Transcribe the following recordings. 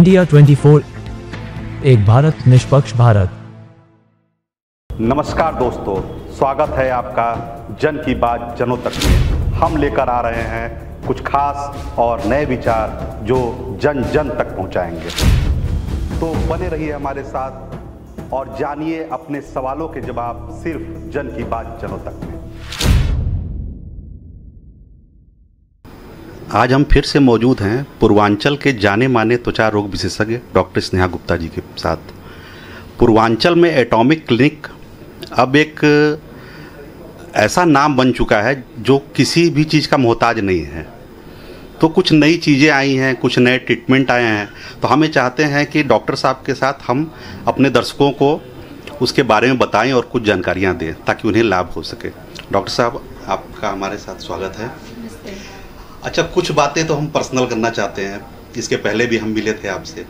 India 24, एक भारत निष्पक्ष भारत। नमस्कार दोस्तों, स्वागत है आपका जन की बात जनों तक में। हम लेकर आ रहे हैं कुछ खास और नए विचार जो जन जन तक पहुंचाएंगे। तो बने रहिए हमारे साथ और जानिए अपने सवालों के जवाब सिर्फ जन की बात जनों तक में। आज हम फिर से मौजूद हैं पूर्वांचल के जाने माने त्वचा रोग विशेषज्ञ डॉक्टर स्नेहा गुप्ता जी के साथ। पूर्वांचल में एटॉमिक क्लिनिक अब एक ऐसा नाम बन चुका है जो किसी भी चीज़ का मोहताज नहीं है। तो कुछ नई चीज़ें आई हैं, कुछ नए ट्रीटमेंट आए हैं, तो हमें चाहते हैं कि डॉक्टर साहब के साथ हम अपने दर्शकों को उसके बारे में बताएं और कुछ जानकारियां दें ताकि उन्हें लाभ हो सके। डॉक्टर साहब, आपका हमारे साथ स्वागत है। अच्छा, कुछ बातें तो हम पर्सनल करना चाहते हैं। इसके पहले भी हम मिले थे आपसे।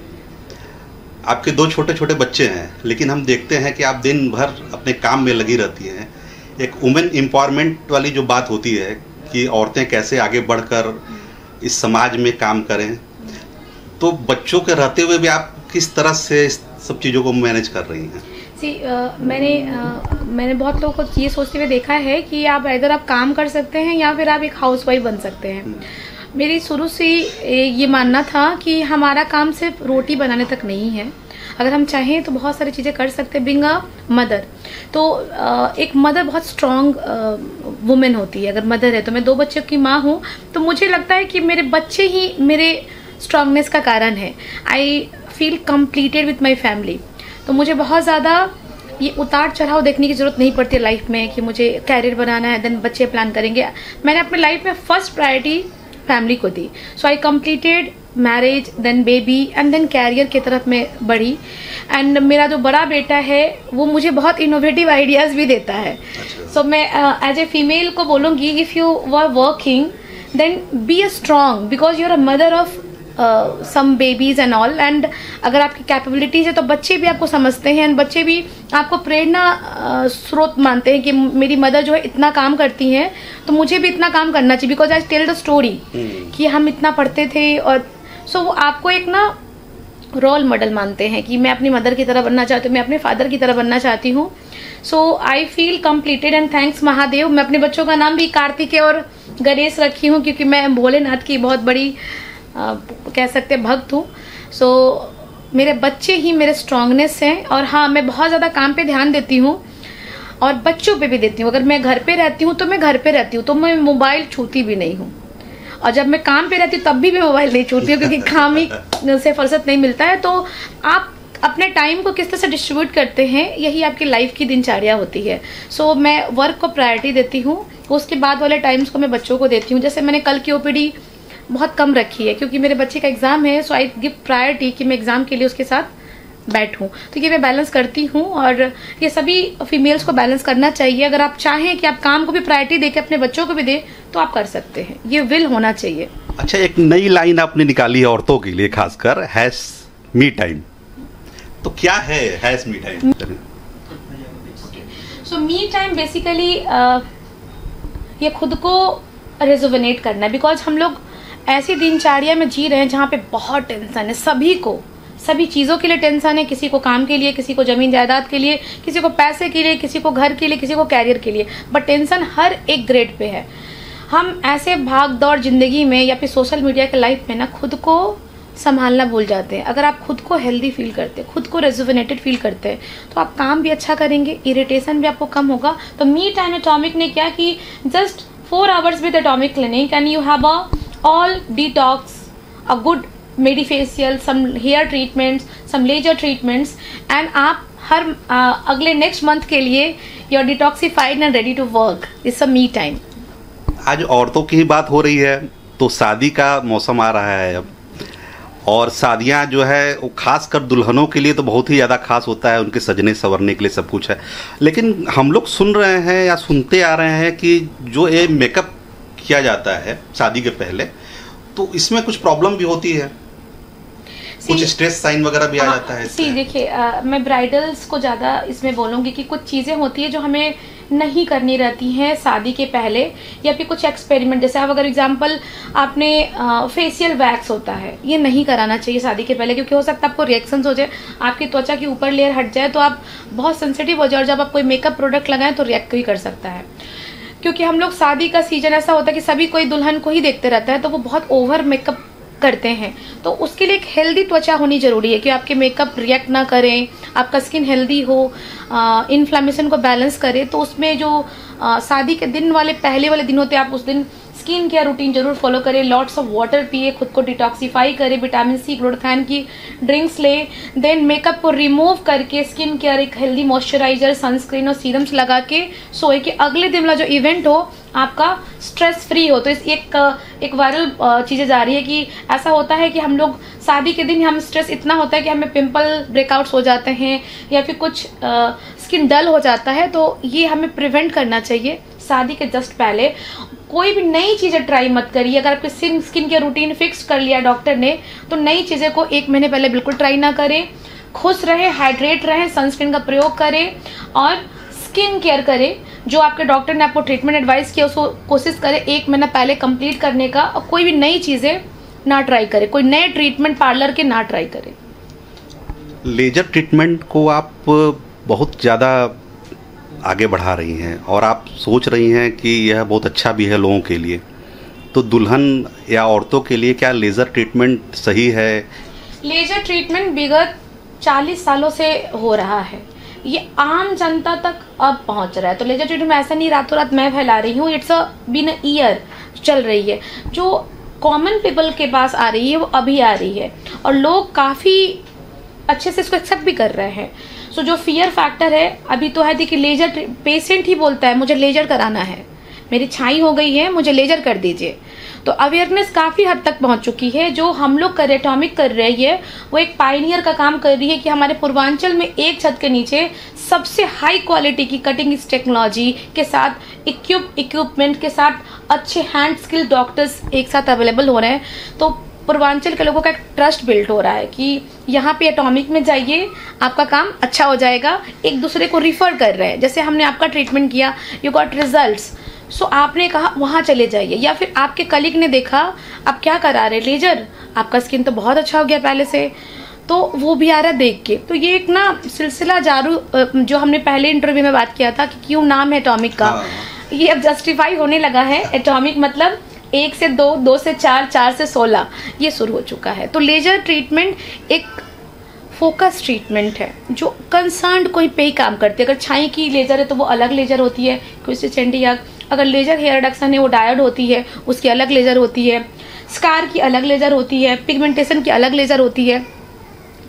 आपके दो छोटे छोटे बच्चे हैं, लेकिन हम देखते हैं कि आप दिन भर अपने काम में लगी रहती हैं। एक वुमेन एम्पावरमेंट वाली जो बात होती है कि औरतें कैसे आगे बढ़कर इस समाज में काम करें, तो बच्चों के रहते हुए भी आप किस तरह से इस सब चीज़ों को मैनेज कर रही हैं? मैंने बहुत लोगों को ये सोचते हुए देखा है कि आप इधर आप काम कर सकते हैं या फिर आप एक हाउसवाइफ बन सकते हैं। मेरी शुरू से ये मानना था कि हमारा काम सिर्फ रोटी बनाने तक नहीं है। अगर हम चाहें तो बहुत सारी चीज़ें कर सकते हैं। बीइंग अ मदर, तो एक मदर बहुत स्ट्रॉन्ग वुमेन होती है। अगर मदर है तो मैं 2 बच्चों की माँ हूँ, तो मुझे लगता है कि मेरे बच्चे ही मेरे स्ट्रांगनेस का कारण है। I feel completed with my family. तो मुझे बहुत ज़्यादा ये उतार चढ़ाव देखने की ज़रूरत नहीं पड़ती लाइफ में कि मुझे कैरियर बनाना है देन बच्चे प्लान करेंगे। मैंने अपने लाइफ में फर्स्ट प्रायोरिटी फैमिली को दी। So I completed marriage, then baby and then career की तरफ मैं बढ़ी। एंड मेरा जो बड़ा बेटा है वो मुझे बहुत इनोवेटिव आइडियाज़ भी देता है। सो मैं एज ए फीमेल को बोलूँगी, if you were working then be a strong because you are a mother of some babies and all. And अगर आपकी कैपेबिलिटीज है तो बच्चे भी आपको समझते हैं एंड बच्चे भी आपको प्रेरणा स्रोत मानते हैं कि मेरी मदर जो है इतना काम करती हैं तो मुझे भी इतना काम करना चाहिए। Because I tell the story कि हम इतना पढ़ते थे, और सो वो आपको एक ना रोल मॉडल मानते हैं कि मैं अपनी मदर की तरह बनना चाहती हूँ, मैं अपने फादर की तरह बनना चाहती हूँ। So I feel completed and thanks Mahadev. मैं अपने बच्चों का नाम भी कार्तिकेय और गणेश रखी हूँ क्योंकि मैं भोलेनाथ की बहुत बड़ी कह सकते भक्त हूँ। सो मेरे बच्चे ही मेरे स्ट्रांगनेस हैं। और हाँ, मैं बहुत ज़्यादा काम पे ध्यान देती हूँ और बच्चों पे भी देती हूँ। अगर मैं घर पे रहती हूँ तो मैं घर पे रहती हूँ, तो मैं मोबाइल छूती भी नहीं हूँ। और जब मैं काम पे रहती हूँ तब भी मैं मोबाइल नहीं छूती हूँ क्योंकि काम ही से फुर्सत नहीं मिलता है। तो आप अपने टाइम को किस तरह से डिस्ट्रीब्यूट करते हैं, यही आपकी लाइफ की दिनचर्या होती है। सो मैं वर्क को प्रायोरिटी देती हूँ, उसके बाद वाले टाइम्स को मैं बच्चों को देती हूँ। जैसे मैंने कल की ओपीडी बहुत कम रखी है क्योंकि मेरे बच्चे का एग्जाम है। सो आई गिव प्रायोरिटी कि मैं एग्जाम के लिए उसके साथ बैठूं। तो ये मैं बैलेंस करती हूँ और ये सभी फीमेल्स को बैलेंस करना चाहिए। अगर आप चाहें कि आप काम को भी प्रायोरिटी देके अपने बच्चों को भी दें तो आप कर सकते हैं। ये विल होना चाहिए। अच्छा, एक नई लाइन आपने निकाली है औरतों के लिए खासकर, हैश मी टाइम। तो क्या है हैश मी टाइम? सो मी टाइम बेसिकली ये खुद को रिजुविनेट करना है। बिकॉज हम लोग ऐसी दिनचर्या में जी रहे हैं जहाँ पे बहुत टेंशन है। सभी को सभी चीज़ों के लिए टेंशन है। किसी को काम के लिए, किसी को जमीन जायदाद के लिए, किसी को पैसे के लिए, किसी को घर के लिए, किसी को कैरियर के लिए, बट टेंशन हर एक ग्रेड पे है। हम ऐसे भाग दौड़ जिंदगी में या फिर सोशल मीडिया के लाइफ में ना खुद को संभालना भूल जाते हैं। अगर आप खुद को हेल्दी फील करते हैं, खुद को रेजुविनेटेड फील करते हैं, तो आप काम भी अच्छा करेंगे, इरिटेशन भी आपको कम होगा। तो मी टाइम एटॉमिक ने क्या कि just 4 hours with Atomic Clinic and you have all detox, a good medifacial, some hair treatments, some laser treatments, and आप हर अगले नेक्स्ट मंथ के लिए you're detoxified and ready to work. It's a me time. आज औरतों की ही बात हो रही है तो शादी का मौसम आ रहा है अब, और शादियां जो है वो खास कर दुल्हनों के लिए तो बहुत ही ज़्यादा खास होता है। उनके सजने संवरने के लिए सब कुछ है। लेकिन हम लोग सुन रहे हैं या सुनते आ रहे हैं कि जो ये मेकअप किया जाता है शादी के पहले, तो इसमें कुछ प्रॉब्लम भी होती है, कुछ स्ट्रेस साइन वगैरह भी आ जाता है। देखिए, मैं ब्राइडल्स को ज़्यादा इसमें बोलूँगी कि कुछ चीज़ें होती है जो हमें नहीं करनी रहती हैं शादी के पहले, या फिर कुछ एक्सपेरिमेंट, जैसे आप अगर एग्जांपल आपने फेशियल वैक्स होता है, ये नहीं कराना चाहिए शादी के पहले, क्योंकि हो सकता है आपको रिएक्शंस हो जाए, आपकी त्वचा की ऊपर लेयर हट जाए तो आप बहुत सेंसिटिव हो जाए, और जब आप कोई मेकअप प्रोडक्ट लगाएं तो रिएक्ट भी कर सकता है। क्योंकि हम लोग शादी का सीजन ऐसा होता है कि सभी कोई दुल्हन को ही देखते रहता है, तो वो बहुत ओवर मेकअप करते हैं, तो उसके लिए एक हेल्दी त्वचा होनी जरूरी है कि आपके मेकअप रिएक्ट ना करें, आपका स्किन हेल्दी हो, इन्फ्लेमेशन को बैलेंस करे। तो उसमें जो शादी के दिन वाले पहले वाले दिन होते हैं, आप उस दिन स्किन केयर रूटीन जरूर फॉलो करें, लॉट्स ऑफ वाटर पिए, खुद को डिटॉक्सिफाई करें, विटामिन सी ग्लूटाथाइन की ड्रिंक्स ले, देन मेकअप को रिमूव करके स्किन केयर, एक हेल्दी मॉइस्चराइजर, सनस्क्रीन और सीरम्स लगा के सोए कि अगले दिन वाला जो इवेंट हो आपका स्ट्रेस फ्री हो। तो इस एक वायरल चीजें जा रही है कि ऐसा होता है कि हम लोग शादी के दिन हम स्ट्रेस इतना होता है कि हमें पिंपल ब्रेकआउट्स हो जाते हैं या फिर कुछ स्किन डल हो जाता है, तो ये हमें प्रिवेंट करना चाहिए शादी के जस्ट पहले। कोई भी नई चीजें ट्राई मत करिए। अगर आपके स्किन के रूटीन फिक्स कर लिया डॉक्टर ने, तो नई चीजें को 1 महीने पहले बिल्कुल ट्राई ना करें। खुश रहें, हाइड्रेट रहें, सनस्क्रीन का प्रयोग करें और स्किन केयर करें। जो आपके डॉक्टर ने आपको ट्रीटमेंट एडवाइस किया उसको कोशिश करें 1 महीना पहले कंप्लीट करने का, और कोई भी नई चीजें ना ट्राई करें, कोई नए ट्रीटमेंट पार्लर के ना ट्राई करें। लेजर ट्रीटमेंट को आप बहुत ज़्यादा आगे बढ़ा रही हैं और आप सोच रही हैं कि यह बहुत अच्छा भी है लोगों के लिए, तो दुल्हन या औरतों के लिए क्या लेज़र ट्रीटमेंट सही है? लेजर ट्रीटमेंट विगत 40 सालों से हो रहा है, ये आम जनता तक अब पहुंच रहा है। तो लेजर ट्रीटमेंट ऐसा नहीं रातों रात मैं फैला रही हूँ, इट्स बीन अ ईयर चल रही है। जो कॉमन पीपल के पास आ रही है वो अभी आ रही है और लोग काफी अच्छे से इसको एक्सेप्ट भी कर रहे हैं। सो जो फियर फैक्टर है अभी तो है, देखिए लेजर पेशेंट ही बोलता है मुझे लेजर कराना है, मेरी छाई हो गई है, मुझे लेजर कर दीजिए। तो अवेयरनेस काफी हद तक पहुंच चुकी है। जो हम लोग कर रहे, एटॉमिक कर रही है, वो एक पायनियर का काम कर रही है कि हमारे पूर्वांचल में एक छत के नीचे सबसे हाई क्वालिटी की कटिंग टेक्नोलॉजी के साथ इक्विपमेंट के साथ अच्छे हैंड स्किल डॉक्टर्स एक साथ अवेलेबल हो रहे हैं। तो पूर्वांचल के लोगों का एक ट्रस्ट बिल्ड हो रहा है कि यहाँ पे एटॉमिक में जाइए, आपका काम अच्छा हो जाएगा। एक दूसरे को रिफर कर रहे हैं, जैसे हमने आपका ट्रीटमेंट किया, यू गॉट रिजल्ट्स, सो आपने कहा वहां चले जाइए। या फिर आपके कलीग ने देखा आप क्या करा रहे लेजर, आपका स्किन तो बहुत अच्छा हो गया पहले से, तो वो भी आ रहा देख के। तो ये एक ना सिलसिला जारू, जो हमने पहले इंटरव्यू में बात किया था कि क्यों नाम है एटॉमिक का, ये अब जस्टिफाई होने लगा है। एटॉमिक मतलब 1 से 2, 2 से 4, 4 से 16 ये शुरू हो चुका है। तो लेजर ट्रीटमेंट एक फोकस ट्रीटमेंट है जो कंसर्न कोई पे ही काम करती है। अगर छाई की लेजर है तो वो अलग लेजर होती है, क्विस्ट चेंडियाग। अगर लेजर हेयर रिडक्शन है वो डायोड होती है, उसकी अलग लेजर होती है। स्कार की अलग लेजर होती है, पिगमेंटेशन की अलग लेजर होती है।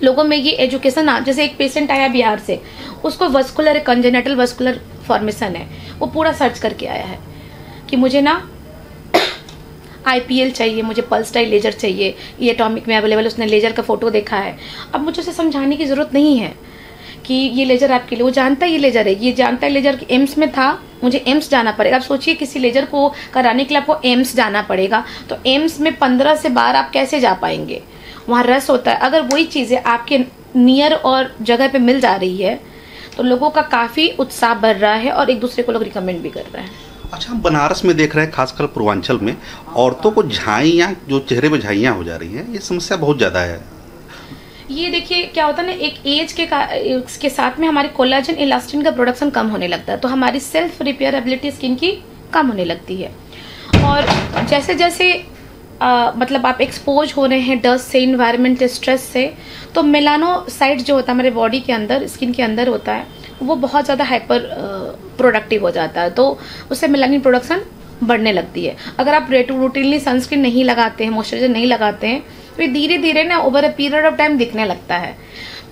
लोगों में ये एजुकेशन जैसे एक पेशेंट आया बिहार से, उसको वस्कुलर कंजेनिटल वस्कुलर फॉर्मेशन है, वो पूरा सर्च करके आया है कि मुझे ना IPL चाहिए, मुझे पल्स टाइप लेजर चाहिए, ये एटॉमिक में अवेलेबल। उसने लेजर का फोटो देखा है। अब मुझे उसे समझाने की जरूरत नहीं है कि ये लेजर आपके लिए, वो जानता है ये लेजर है, ये जानता है लेजर एम्स में था, मुझे एम्स जाना पड़ेगा। अब सोचिए किसी लेजर को कराने के लिए आपको एम्स जाना पड़ेगा, तो एम्स में 15 से 12 आप कैसे जा पाएंगे, वहाँ रस होता है। अगर वही चीजें आपके नियर और जगह पे मिल जा रही है तो लोगों का काफी उत्साह बढ़ रहा है और एक दूसरे को लोग रिकमेंड भी कर रहे हैं। अच्छा, हम बनारस में देख रहे हैं, खासकर पूर्वांचल में औरतों को झाइयाँ, जो चेहरे पे झाइयाँ हो जा रही हैं, ये समस्या बहुत ज़्यादा है। ये देखिए क्या होता है ना, एक एज के साथ में हमारे कोलाजन इलास्टिन का प्रोडक्शन कम होने लगता है, तो हमारी सेल्फ रिपेयर एबिलिटी स्किन की कम होने लगती है। और जैसे जैसे मतलब आप एक्सपोज हो रहे हैं डस्ट से, इन्वायरमेंट स्ट्रेस से, तो मेलानोसाइट जो होता है हमारे बॉडी के अंदर, स्किन के अंदर होता है, वो बहुत ज़्यादा हाइपर प्रोडक्टिव हो जाता है, तो उससे मेलानिन प्रोडक्शन बढ़ने लगती है। अगर आप रूटीनली सनस्क्रीन नहीं लगाते हैं, मॉइस्चराइजर नहीं लगाते हैं, तो ये धीरे धीरे ना over a period of time दिखने लगता है।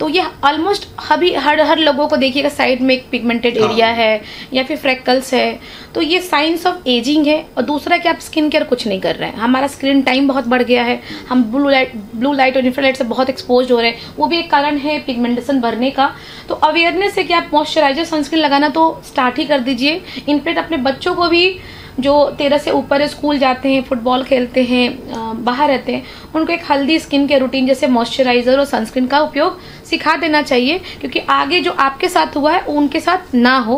तो ये ऑलमोस्ट हर लोगों को देखिएगा साइड में एक पिगमेंटेड एरिया है या फिर फ्रेकल्स है, तो ये साइंस ऑफ एजिंग है। और दूसरा कि आप स्किन केयर कुछ नहीं कर रहे हैं, हमारा स्क्रीन टाइम बहुत बढ़ गया है, हम ब्लू लाइट और इंफ्रारेड से बहुत एक्सपोज हो रहे हैं, वो भी एक कारण है पिगमेंटेशन बढ़ने का। तो अवेयरनेस है कि आप मॉइस्चराइजर सनस्क्रीन लगाना तो स्टार्ट ही कर दीजिए। इनफैक्ट अपने बच्चों को भी जो 13 से ऊपर स्कूल जाते हैं, फुटबॉल खेलते हैं, बाहर रहते हैं, उनको एक हेल्दी स्किन केयर रूटीन जैसे मॉइस्चराइजर और सनस्क्रीन का उपयोग सिखा देना चाहिए, क्योंकि आगे जो आपके साथ हुआ है उनके साथ ना हो।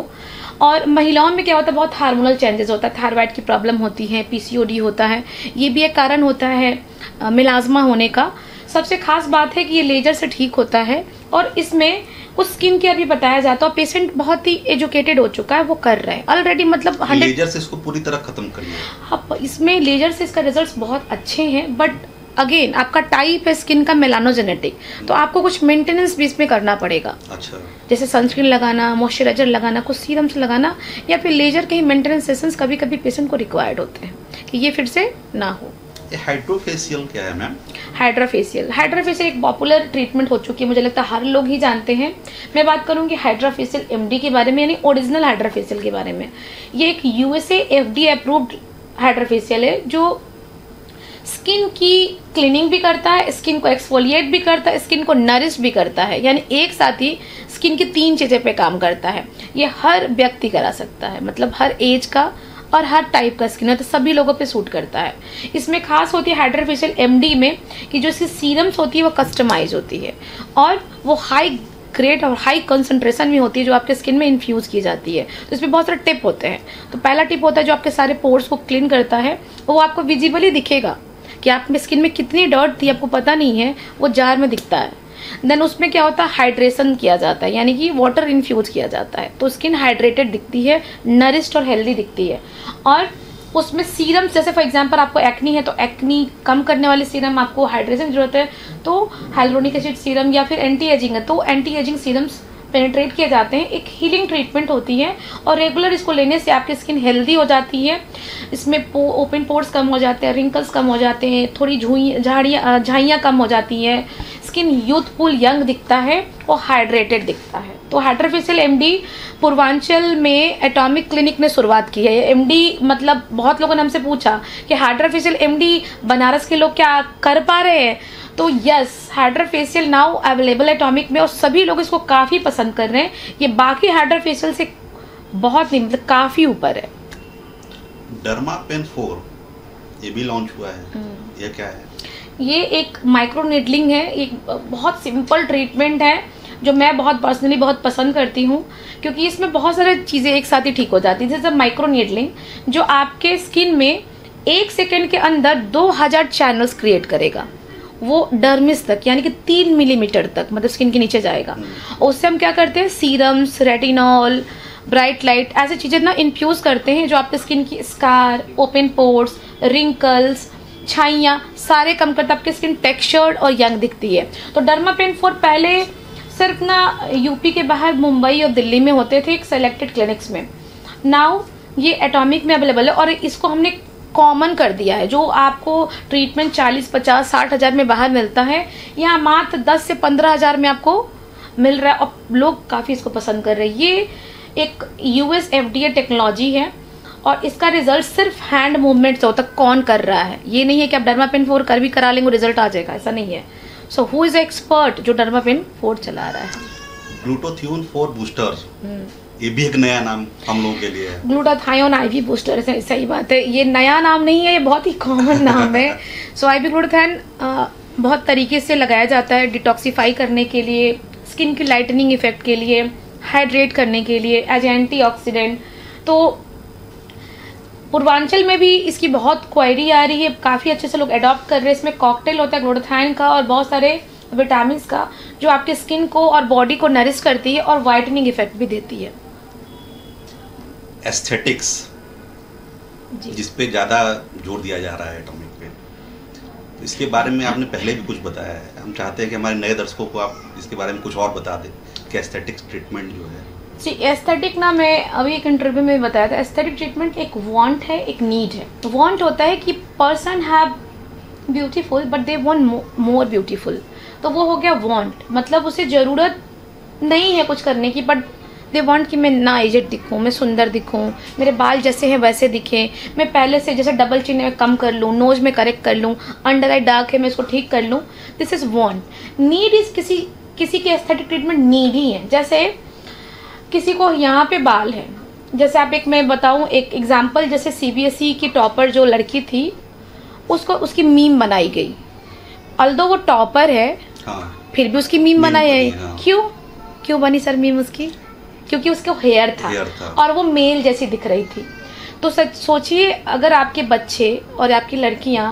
और महिलाओं में क्या होता है, बहुत हार्मोनल चेंजेस होता है, थायराइड की प्रॉब्लम होती है, पीसीओडी होता है, ये भी एक कारण होता है मिलाज्मा होने का। सबसे खास बात है कि ये लेजर से ठीक होता है और इसमें उस स्किन केयर भी बताया जाता है और पेशेंट बहुत ही एजुकेटेड हो चुका है, वो कर रहा है ऑलरेडी। मतलब 100 लेजर से इसको पूरी तरह खत्म कर लिया। हाँ, इसमें लेजर से इसका रिजल्ट्स बहुत अच्छे हैं, बट अगेन आपका टाइप है स्किन का मेलानोजेनेटिक, तो आपको कुछ मेंटेनेंस भी इसमें करना पड़ेगा। अच्छा। जैसे सनस्क्रीन लगाना, मॉइस्चराइजर लगाना, कुछ सीरम्स लगाना, या फिर लेजर के ही मेंटेनेंस सेशंस कभी कभी पेशेंट को रिक्वायर्ड होते हैं कि ये फिर से ना हो। हाइड्रोफेशियल क्या है मैम? हाइड्रोफेशियल एक पॉपुलर ट्रीटमेंट हो चुकी है, मुझे लगता है हर लोग ही जानते हैं। मैं बात करूंगी हाइड्रोफेशियल एमडी के बारे में, यानी ओरिजिनल हाइड्रोफेशियल के बारे में। ये एक यूएसए एफडीए अप्रूव्ड हाइड्रोफेशियल है जो स्किन की क्लीनिंग भी करता है, स्किन को एक्सफोलिएट भी करता है, स्किन को नरिश भी करता है, यानी एक साथ ही स्किन की 3 चीजें पे काम करता है। ये हर व्यक्ति करा सकता है, मतलब हर एज का और हर टाइप का स्किन है, तो सभी लोगों पे सूट करता है। इसमें खास होती है हाइड्रोफेशियल एमडी में कि जो इसकी सीरम्स होती है वो कस्टमाइज होती है और वो हाई ग्रेड और हाई कंसंट्रेशन में होती है जो आपके स्किन में इन्फ्यूज की जाती है। तो इसमें बहुत सारे टिप होते हैं। तो पहला टिप होता है जो आपके सारे पोर्स को क्लीन करता है, वो आपको विजिबली दिखेगा कि आप में स्किन में कितनी डर्ट थी आपको पता नहीं है, वो जार में दिखता है। देन उसमें क्या होता है, हाइड्रेशन किया जाता है, यानी कि वाटर इन्फ्यूज किया जाता है, तो स्किन हाइड्रेटेड दिखती है, नरिश्ड और हेल्दी दिखती है। और उसमें सीरम, जैसे फॉर एग्जांपल आपको एक्नी है तो एक्नी कम करने वाले सीरम, आपको हाइड्रेशन की जरूरत है तो हाइलुरोनिक एसिड सीरम, या फिर एंटी एजिंग है तो एंटी एजिंग सीरम्स पेनिट्रेट किए जाते हैं। एक हीलिंग ट्रीटमेंट होती है और रेगुलर इसको लेने से आपकी स्किन हेल्दी हो जाती है। इसमें ओपन पोर्स कम हो जाते हैं, रिंकल्स कम हो जाते हैं, थोड़ी झाइयाँ कम हो जाती हैं, स्किन यूथफुल यंग दिखता है और हाइड्रेटेड दिखता है। तो हाइड्रोफेशियल एमडी पूर्वांचल में एटॉमिक क्लिनिक ने शुरुआत की है। एमडी मतलब बहुत लोगों ने हमसे पूछा कि हाइड्रोफेशियल एमडी बनारस के लोग क्या कर पा रहे हैं, तो yes, hydrofacial now available atomic में और सभी लोग इसको काफी पसंद कर रहे हैं। ये बाकी हाइड्रोफेशियल से बहुत नहीं, मतलब काफी ऊपर है। डर्मापेन 4 ये भी लॉन्च हुआ है, ये क्या है? ये एक माइक्रो नीडलिंग है, एक बहुत सिंपल ट्रीटमेंट है जो मैं बहुत पर्सनली बहुत पसंद करती हूँ, क्योंकि इसमें बहुत सारी चीजें एक साथ ही ठीक हो जाती है। जैसे माइक्रो नीडलिंग जो आपके स्किन में 1 सेकेंड के अंदर 2000 चैनल्स क्रिएट करेगा, वो डर्मिस तक, यानी कि 3 मिलीमीटर तक, मतलब स्किन के नीचे जाएगा। और उससे हम क्या करते हैं, सीरम्स, रेटिनॉल, ब्राइट लाइट, ऐसी चीजें ना इन्फ्यूज करते हैं जो आपके स्किन की स्कार, ओपन पोर्स, रिंकल्स, छाइयाँ सारे कम करते, आपकी स्किन टेक्सचर्ड और यंग दिखती है। तो डर्मापेन 4 पहले सिर्फ ना यूपी के बाहर मुंबई और दिल्ली में होते थे एक सेलेक्टेड क्लिनिक्स में। नाउ ये एटॉमिक में अवेलेबल है और इसको हमने कॉमन कर दिया है। जो आपको ट्रीटमेंट 40, 50, 60 हजार में बाहर मिलता है, यहाँ मात्र 10 से 15 हजार में आपको मिल रहा है और लोग काफ़ी इसको पसंद कर रहे हैं। ये एक यूएस एफडीए टेक्नोलॉजी है और इसका रिजल्ट सिर्फ हैंड मूवमेंट से होता है, कौन कर रहा है। ये नहीं है कि आप डर्मापेन 4 कर भी करा लेंगे रिजल्ट आ जाएगा, ऐसा नहीं है। सो हु इज एक्सपर्ट जो डर्मापेन 4 चला रहा है। ग्लूटाथियोन 4 बूस्टर, ये भी एक नया नाम हम लोगों के लिए है। ग्लूटाथायोन आईवी बूस्टर, सही बात है, ये नया नाम नहीं है, ये बहुत ही कॉमन नाम है। सो आईवी ग्लूटाथायन बहुत तरीके से लगाया जाता है डिटॉक्सिफाई करने के लिए, स्किन की लाइटनिंग इफेक्ट के लिए, हाइड्रेट करने के लिए, एज एंटीऑक्सीडेंट। तो पूर्वांचल में भी इसकी बहुत क्वायरी आ रही है, काफ़ी अच्छे से लोग अडॉप्ट कर रहे हैं। इसमें कॉकटेल होता है ग्लूटाथायन का और बहुत सारे विटामिन का, जो आपके स्किन को और बॉडी को नरिश करती है और वाइटनिंग इफेक्ट भी देती है। एस्थेटिक्स जिस पे ज़्यादा जोर दिया जा रहा है एटॉमिक पे, तो इसके बारे में आपने पहले भी कुछ बताया है। हम चाहते हैं कि हमारे नए दर्शकों को आप इसके बारे में कुछ और बता दें कि एस्थेटिक्स ट्रीटमेंट जो है जी। एस्थेटिक ना, मैं अभी एक इंटरव्यू में बताया था, एस्थेटिक ट्रीटमेंट एक वांट है, एक नीड है। वांट होता है कि person have beautiful but they want more beautiful, तो वो हो गया वांट, मतलब उसे जरूरत नहीं है कुछ करने की, बट दे वांट कि मैं ना एजेड दिखूं, मैं सुंदर दिखूं, मेरे बाल जैसे हैं वैसे दिखें, मैं पहले से जैसे डबल चिन में कम कर लूं, नोज में करेक्ट कर लूं, अंडर आई डार्क है मैं इसको ठीक कर लूं। This is want. Need is किसी की एस्थेटिक ट्रीटमेंट नीड ही है। जैसे किसी को यहाँ पे बाल है, जैसे आप एक मैं बताऊं एक एग्जाम्पल, जैसे सीबीएसई की टॉपर जो लड़की थी, उसको उसकी मीम बनाई गई, अल्दो वो टॉपर है, हाँ, फिर भी उसकी मीम बनाई है। हाँ। क्यों बनी सर मीम उसकी? क्योंकि उसको हेयर था और वो मेल जैसी दिख रही थी। तो सच सोचिए, अगर आपके बच्चे और आपकी लड़कियां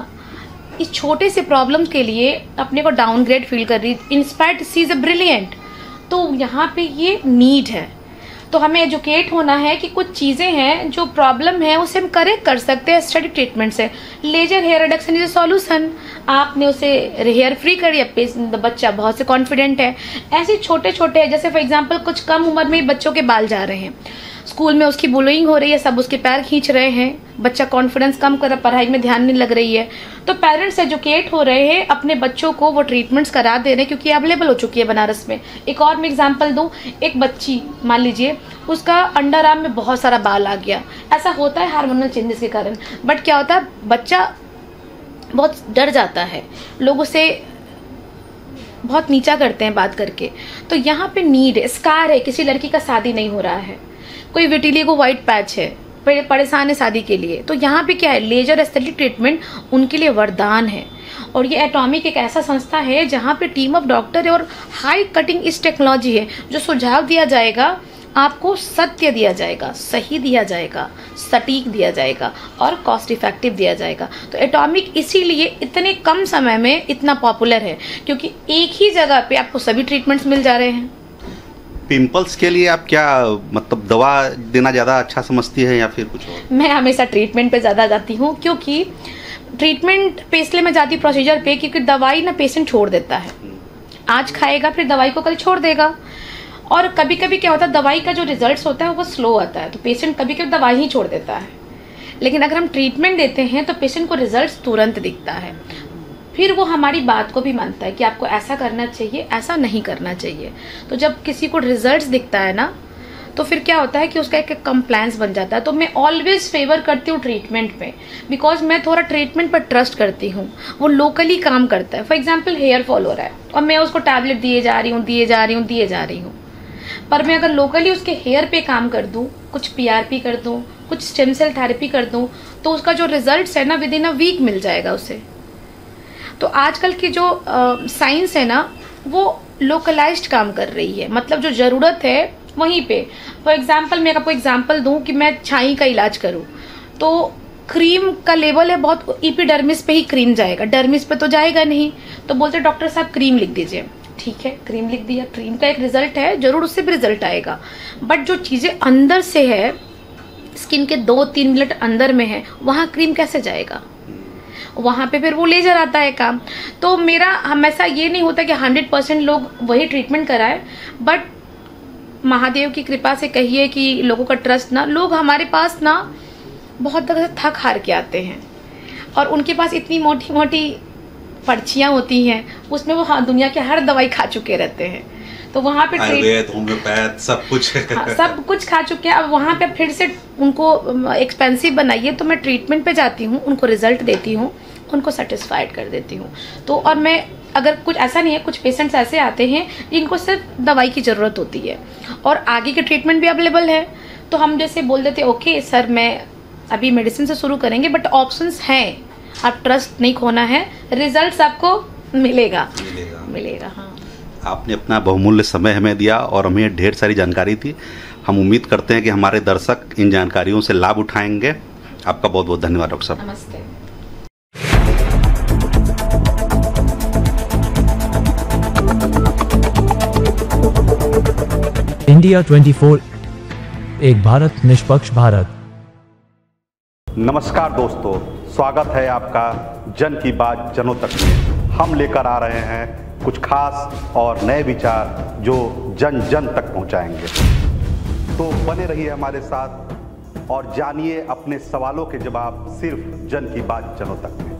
इस छोटे से प्रॉब्लम के लिए अपने को डाउनग्रेड फील कर रही, inspired she is a brilliant, तो यहाँ पे ये नीड है। तो हमें एजुकेट होना है कि कुछ चीजें हैं जो प्रॉब्लम है उसे हम करेक्ट कर सकते हैं स्टडी ट्रीटमेंट से। Laser hair reduction is a solution. आपने उसे हेयर फ्री कर दिया, बच्चा बहुत से कॉन्फिडेंट है। ऐसे छोटे छोटे, जैसे फॉर एग्जांपल कुछ कम उम्र में बच्चों के बाल जा रहे हैं, स्कूल में उसकी बुलिंग हो रही है, सब उसके पैर खींच रहे हैं, बच्चा कॉन्फिडेंस कम कर, पढ़ाई में ध्यान नहीं लग रही है, तो पेरेंट्स एजुकेट हो रहे हैं, अपने बच्चों को वो ट्रीटमेंट्स करा दे रहे हैं क्योंकि अवेलेबल हो चुकी है बनारस में। एक और मैं एग्जांपल दूं, एक बच्ची मान लीजिए उसका अंडर आर्म में बहुत सारा बाल आ गया, ऐसा होता है हार्मोनल चेंजेस के कारण। बट क्या होता है, बच्चा बहुत डर जाता है, लोग उसे बहुत नीचा करते हैं बात करके। तो यहाँ पे नीड है, स्कार है, किसी लड़की का शादी नहीं हो रहा है, कोई विटिलिगो व्हाइट पैच है, परेशान है शादी के लिए, तो यहाँ पे क्या है, लेजर एस्थेटिक ट्रीटमेंट उनके लिए वरदान है। और ये एटॉमिक एक ऐसा संस्था है जहाँ पे टीम ऑफ डॉक्टर है और हाई कटिंग इस टेक्नोलॉजी है। जो सुझाव दिया जाएगा आपको सत्य दिया जाएगा, सही दिया जाएगा, सटीक दिया जाएगा और कॉस्ट इफेक्टिव दिया जाएगा। तो एटॉमिक इसीलिए इतने कम समय में इतना पॉपुलर है क्योंकि एक ही जगह पे आपको सभी ट्रीटमेंट्स मिल जा रहे हैं। पिंपल्स के लिए आप क्या मतलब दवा देना ज़्यादा अच्छा समझती है या फिर कुछ और? मैं हमेशा ट्रीटमेंट पे ज़्यादा जाती हूँ, क्योंकि ट्रीटमेंट पे इसलिए मैं जाती हूँ प्रोसीजर पे, क्योंकि दवाई ना पेशेंट छोड़ देता है, आज खाएगा फिर दवाई को कल छोड़ देगा। और कभी कभी क्या होता है, दवाई का जो रिजल्ट होता है वो स्लो आता है, तो पेशेंट कभी कभी दवाई ही छोड़ देता है। लेकिन अगर हम ट्रीटमेंट देते हैं तो पेशेंट को रिजल्ट तुरंत दिखता है, फिर वो हमारी बात को भी मानता है कि आपको ऐसा करना चाहिए, ऐसा नहीं करना चाहिए। तो जब किसी को रिजल्ट्स दिखता है ना, तो फिर क्या होता है कि उसका एक कंप्लायंस बन जाता है। तो मैं ऑलवेज फेवर करती हूँ ट्रीटमेंट में, बिकॉज मैं थोड़ा ट्रीटमेंट पर ट्रस्ट करती हूँ, वो लोकली काम करता है। फॉर एग्जाम्पल हेयर फॉल हो रहा है और मैं उसको टैबलेट दिए जा रही हूँ, पर मैं अगर लोकली उसके हेयर पे काम कर दूं, कुछ पीआरपी कर दूं, कुछ स्टेम सेल थेरेपी कर दूं, तो उसका जो रिजल्ट्स है ना विद इन अ वीक मिल जाएगा उसे। तो आजकल की जो साइंस है ना वो लोकलाइज्ड काम कर रही है, मतलब जो जरूरत है वहीं पे। फॉर एग्जाम्पल मैं आपको एग्जाम्पल दूं कि मैं छाई का इलाज करूं, तो क्रीम का लेवल है बहुत, एपिडर्मिस पे ही क्रीम जाएगा, डर्मिस पे तो जाएगा नहीं। तो बोलते डॉक्टर साहब क्रीम लिख दीजिए, ठीक है क्रीम लिख दिया, क्रीम का एक रिजल्ट है, जरूर उससे भी रिजल्ट आएगा। बट जो चीजें अंदर से है, स्किन के 2-3 मिनट अंदर में है, वहां क्रीम कैसे जाएगा, वहां पे फिर वो लेजर आता है काम। तो मेरा हमेशा ये नहीं होता कि 100% लोग वही ट्रीटमेंट कराए, बट महादेव की कृपा से कहिए कि लोगों का ट्रस्ट ना, लोग हमारे पास ना बहुत तरह से थक हार के आते हैं और उनके पास इतनी मोटी मोटी पर्चियां होती हैं, उसमें वो दुनिया के हर दवाई खा चुके रहते हैं। तो वहाँ पे आयुर्वेद, होम्योपैथ सब कुछ सब कुछ खा चुके हैं। अब वहाँ पे फिर से उनको एक्सपेंसिव बनाइए, तो मैं ट्रीटमेंट पे जाती हूँ, उनको रिजल्ट देती हूँ, उनको सेटिस्फाइड कर देती हूँ। तो और मैं अगर कुछ ऐसा नहीं है, कुछ पेशेंट्स ऐसे आते हैं जिनको सिर्फ दवाई की ज़रूरत होती है और आगे के ट्रीटमेंट भी अवेलेबल है, तो हम जैसे बोल देते ओके सर मैं अभी मेडिसिन से शुरू करेंगे, बट ऑप्शंस हैं, आप ट्रस्ट नहीं खोना है, रिजल्ट आपको मिलेगा। हाँ। आपने अपना बहुमूल्य समय हमें दिया और हमें ढेर सारी जानकारी थी। हम उम्मीद करते हैं कि हमारे दर्शक इन जानकारियों से लाभ उठाएंगे। आपका बहुत बहुत धन्यवाद डॉक्टर साहब। नमस्ते। इंडिया 24, एक भारत निष्पक्ष भारत। नमस्कार दोस्तों, स्वागत है आपका जन की बात जनों तक में। हम लेकर आ रहे हैं कुछ खास और नए विचार जो जन जन तक पहुंचाएंगे। तो बने रहिए हमारे साथ और जानिए अपने सवालों के जवाब सिर्फ जन की बात जनों तक में।